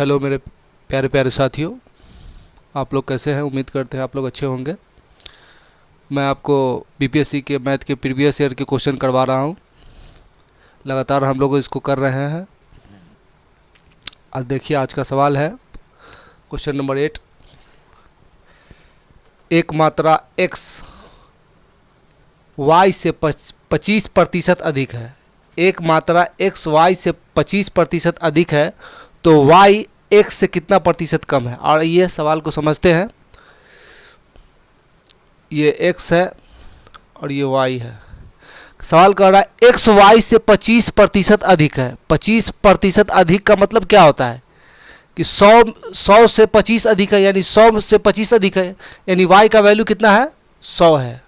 Hello मेरे प्यारे प्यारे साथियों, आप लोग कैसे हैं? उम्मीद करते हैं आप लोग अच्छे होंगे। मैं आपको बीपीएससी के मैथ के प्रीवियस ईयर के क्वेश्चन करवा रहा हूं। लगातार हम लोग इसको कर रहे हैं। आज देखिए, आज का सवाल है क्वेश्चन नंबर 8। एक मात्रा x y से 25% अधिक है। एक मात्रा x y से 25% अधिक है तो y x से कितना प्रतिशत कम है? और ये सवाल को समझते हैं। ये x है और ये y है। सवाल कह रहा है x y से 25% अधिक है। 25% अधिक का मतलब क्या होता है कि 100 से 25 अधिक है, यानी 100 से 25 अधिक है, यानी y का वैल्यू कितना है? 100 है।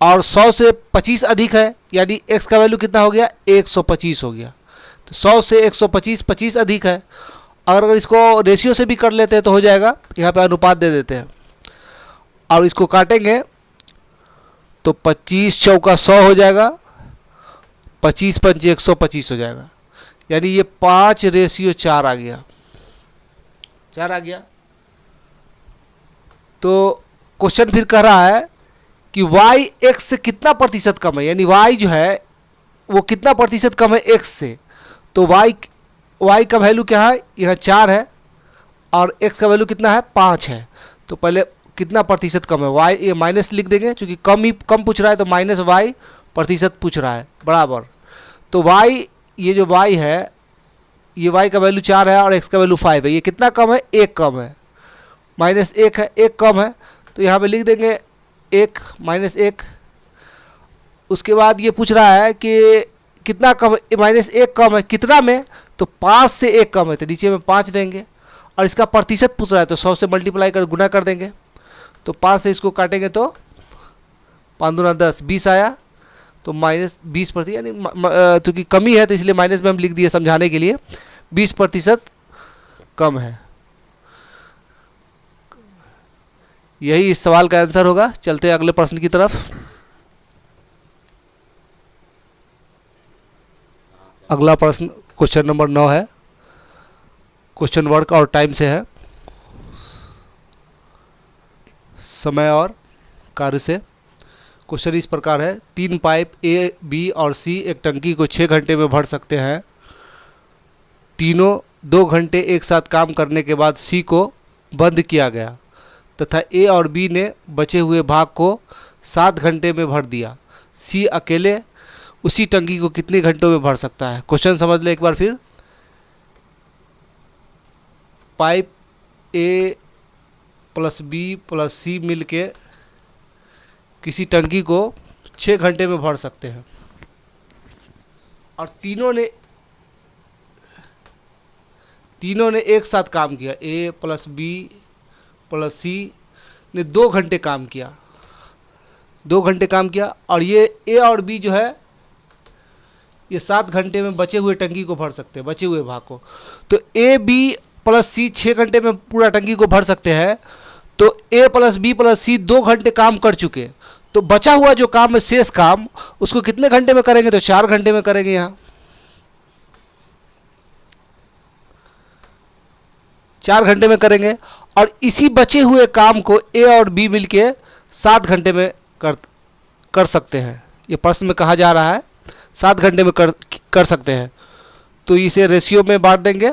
और 100 से 25 अधिक है यानी x का वैल्यू कितना हो गया? 125 हो गया। तो 100 से 125 25 अधिक है। अगर इसको रेशियो से भी कर लेते हैं तो हो जाएगा। यहाँ पे अनुपात दे देते हैं और इसको काटेंगे तो 25 चौका 100 हो जाएगा, 25 पंचे 125 हो जाएगा, यानी ये 5:4 आ गया। 4 आ गया। तो क्वेश्चन फिर कह रहा है कि y x से कितना प्रतिशत कम है, यानी y जो है वो कितना प्रतिशत कम है x से। तो y का वैल्यू क्या है? यह 4 है और x का वैल्यू कितना है? 5 है। तो पहले कितना प्रतिशत कम है? y, ये माइनस लिख देंगे क्योंकि कम पूछ रहा है, तो माइनस y प्रतिशत पूछ रहा है बराबर। तो y, ये जो y है, ये y का वैल्यू 4 है और x का वैल्यू 5 है। ये कितना कम है? 1 कम है। माइनस 1 है, 1 कम है, तो यहाँ पे लिख देंगे 1 माइनस 1। उसके बाद ये पूछ रहा है कि कितना कम है? माइनस 1 कम है कितना में? तो 5 से 1 कम है, तो नीचे में 5 देंगे। और इसका प्रतिशत पूछ रहा है तो 100 से मल्टीप्लाई कर गुना कर देंगे। तो 5 से इसको काटेंगे तो 5 दूना 10, 20 आया। तो माइनस 20%, यानी क्योंकि कमी है तो इसलिए माइनस में हम लिख दिए समझाने के लिए। 20% कम है। यही इस सवाल का आंसर होगा। चलते हैं अगले प्रश्न की तरफ। अगला प्रश्न क्वेश्चन नंबर 9 है। क्वेश्चन वर्क और टाइम से है, समय और कार्य से। क्वेश्चन इस प्रकार है, 3 पाइप A, B और C एक टंकी को 6 घंटे में भर सकते हैं। तीनों 2 घंटे एक साथ काम करने के बाद C को बंद किया गया तथा A और B ने बचे हुए भाग को 7 घंटे में भर दिया। C अकेले उसी टंकी को कितने घंटों में भर सकता है? क्वेश्चन समझ ले एक बार फिर। Pipe A plus B plus C मिल के किसी टंकी को 6 घंटे में भर सकते हैं और तीनों ने एक साथ काम किया। A plus B plus C ने 2 घंटे काम किया। 2 घंटे काम किया और ये A और B जो है ये 7 घंटे में बचे हुए टंकी को भर सकते हैं, बचे हुए भाग को। तो A, B प्लस C 6 घंटे में पूरा टंकी को भर सकते हैं। तो A plus B plus C 2 घंटे काम कर चुके, तो बचा हुआ जो काम है, शेष काम, उसको कितने घंटे में करेंगे? तो 4 घंटे में करेंगे। यहाँ 4 घंटे में करेंगे और इसी बचे हुए काम को A और B मिलके 7 घंटे में कर सकते हैं। ये प्रश्न में कहा जा रहा है 7 घंटे में कर सकते हैं। तो इसे रेशियो में बांट देंगे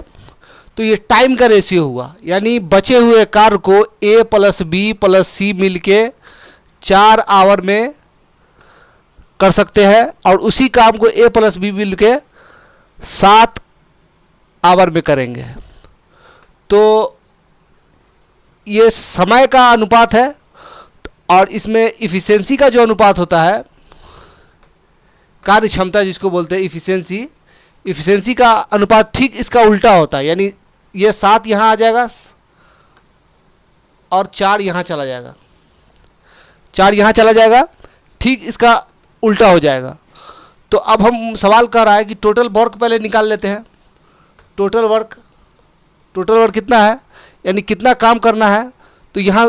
तो ये टाइम का रेशियो हुआ, यानी बचे हुए कार्य को A plus B plus C मिलके 4 आवर में कर सकते हैं और उसी काम को A प्लस B मिलके 7 आवर में करेंगे। तो ये समय का अनुपात है और इसमें इफिशिएंसी का जो अनुपात होता है, कार्य क्षमता जिसको बोलते हैं इफिशिएंसी का अनुपात ठीक इसका उल्टा होता है। यानी ये 7 यहाँ आ जाएगा और 4 यहाँ चला जाएगा, 4 यहाँ चला जाएगा, ठीक इसका उल्टा हो जाएगा। तो अब हम सवाल कर रहा है कि टोटल वर्क पहले निकाल लेते हैं। टोटल वर्क कितना है, यानी कितना काम करना है। तो यहाँ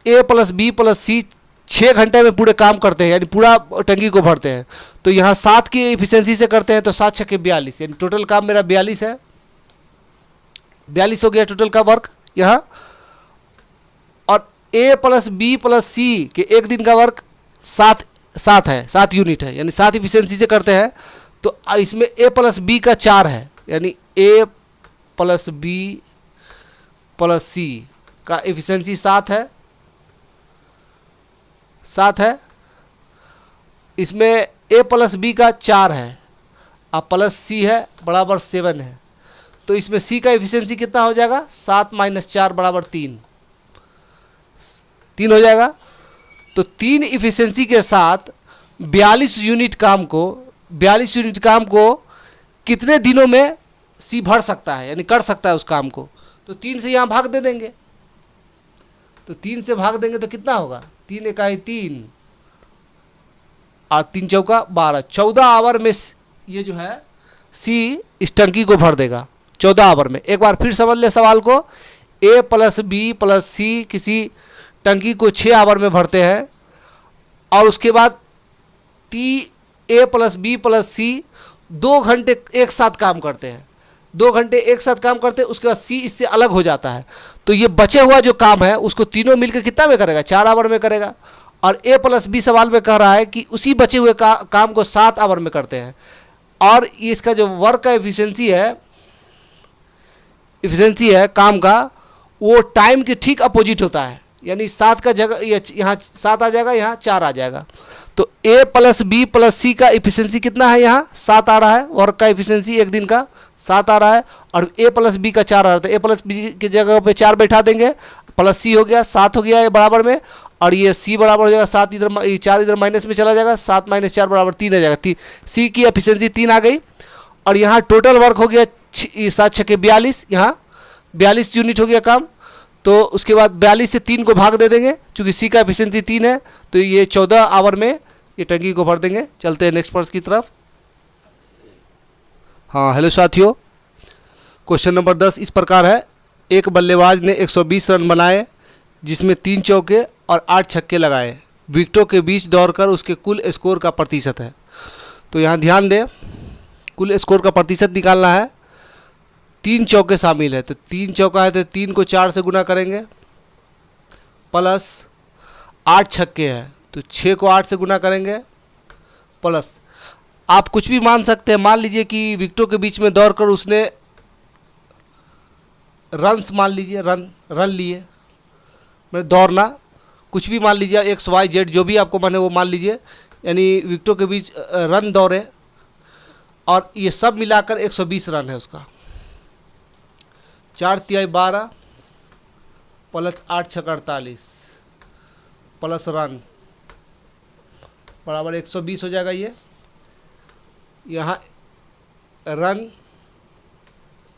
A plus B plus C 6 घंटे में पूरे काम करते हैं, यानी पूरा टंकी को भरते हैं। तो यहाँ 7 की इफिशिएंसी से करते हैं तो 7 छक्के 42, यानी टोटल काम मेरा 42 है। 42 हो गया टोटल का वर्क यहाँ। और ए प्लस बी प्लस सी के एक दिन का वर्क 7 यूनिट है, यानी 7 इफिशियंसी से करते हैं। तो इसमें ए प्लस बी का 4 है, यानी ए प्लस बी प्लस सी का इफिशियंसी 7 है। इसमें ए प्लस बी का 4 है और प्लस सी है बराबर 7 है। तो इसमें सी का इफिशियंसी कितना हो जाएगा, 7 - 4 बराबर 3 हो जाएगा। तो 3 इफिशियंसी के साथ 42 यूनिट काम को कितने दिनों में सी भर सकता है, यानी कर सकता है उस काम को। तो 3 से यहाँ भाग दे देंगे, तो 3 से भाग देंगे तो कितना होगा, 3 × 3 और 3 × 4 12, 14 आवर में ये जो है सी इस टंकी को भर देगा 14 आवर में। एक बार फिर समझ ले सवाल को, ए प्लस बी प्लस सी किसी टंकी को 6 आवर में भरते हैं और उसके बाद ए प्लस बी प्लस सी 2 घंटे एक साथ काम करते हैं, 2 घंटे एक साथ काम करते हैं। उसके बाद सी इससे अलग हो जाता है। तो ये बचे हुआ जो काम है उसको तीनों मिलकर कितना में करेगा, 4 आवर में करेगा। और ए प्लस बी सवाल में कह रहा है कि उसी बचे हुए काम को 7 आवर में करते हैं। और इसका जो वर्क का इफिशियंसी है काम का, वो टाइम के ठीक अपोजिट होता है, यानी 7 का जगह यहाँ 7 आ जाएगा, यहाँ 4 आ जाएगा। तो ए प्लस बी प्लस सी का इफिशियंसी कितना है, यहाँ 7 आ रहा है। वर्क का इफिशियंसी एक दिन का 7 आ रहा है और ए प्लस बी का 4 आ रहा है। तो ए प्लस बी की जगह पे 4 बैठा देंगे, प्लस सी हो गया 7 हो गया ये बराबर में, और ये सी बराबर हो जाएगा 7 इधर 4 इधर माइनस में चला जाएगा, 7 - 4 बराबर 3 आ जाएगा। सी की एफिशिएंसी 3 आ गई। और यहाँ टोटल वर्क हो गया 7 × 6 = 42, यहाँ 42 यूनिट हो गया काम। तो उसके बाद 42 से 3 को भाग दे देंगे, चूँकि सी का एफिशिएंसी 3 है तो ये 14 आवर में ये टंकी को भर देंगे। चलते हैं नेक्स्ट प्रश्न की तरफ। हाँ हेलो साथियों, क्वेश्चन नंबर 10 इस प्रकार है। एक बल्लेबाज ने 120 रन बनाए जिसमें 3 चौके और 8 छक्के लगाए। विकेटों के बीच दौड़कर उसके कुल स्कोर का प्रतिशत है। तो यहाँ ध्यान दें, कुल स्कोर का प्रतिशत निकालना है। 3 चौके शामिल है, तो 3 चौका है तो 3 को 4 से गुना करेंगे, प्लस 8 छक्के हैं तो 6 को 8 से गुना करेंगे, प्लस आप कुछ भी मान सकते हैं। मान लीजिए कि विकेटों के बीच में दौड़कर उसने रन्स, मान लीजिए रन लिए, मैं दौड़ना कुछ भी मान लीजिए, एक्स वाई जेड जो भी आपको माने वो मान लीजिए, यानी विकेटों के बीच रन दौड़े और ये सब मिलाकर 120 रन है उसका। 4 × 3 = 12 प्लस 8 × 6 = 48 प्लस रन बराबर 120 हो जाएगा। ये यहाँ रन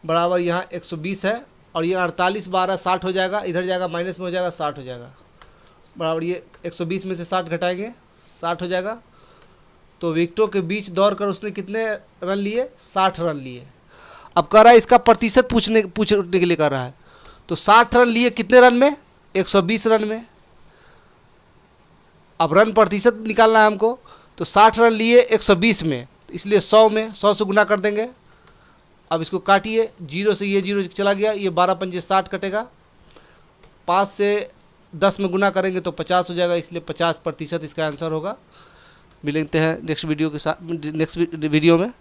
बराबर यहाँ 120 है और ये 48 × 12 60 हो जाएगा, इधर जाएगा माइनस में हो जाएगा 60 हो जाएगा, बराबर ये 120 में से 60 घटाएंगे 60 हो जाएगा। तो विकेटों के बीच दौड़कर उसने कितने रन लिए, 60 रन लिए। अब कह रहा है इसका प्रतिशत पूछने के लिए कर रहा है। तो 60 रन लिए कितने रन में, 120 रन में। अब रन प्रतिशत निकालना है हमको, तो 60 रन लिए 120 में, इसलिए 100 में 100 से गुना कर देंगे। अब इसको काटिए, 0 से ये 0 चला गया, ये 12 × 5 = 60 कटेगा, 5 से 10 में गुना करेंगे तो 50 हो जाएगा, इसलिए 50% इसका आंसर होगा। मिलते हैं नेक्स्ट वीडियो के साथ, नेक्स्ट वीडियो में।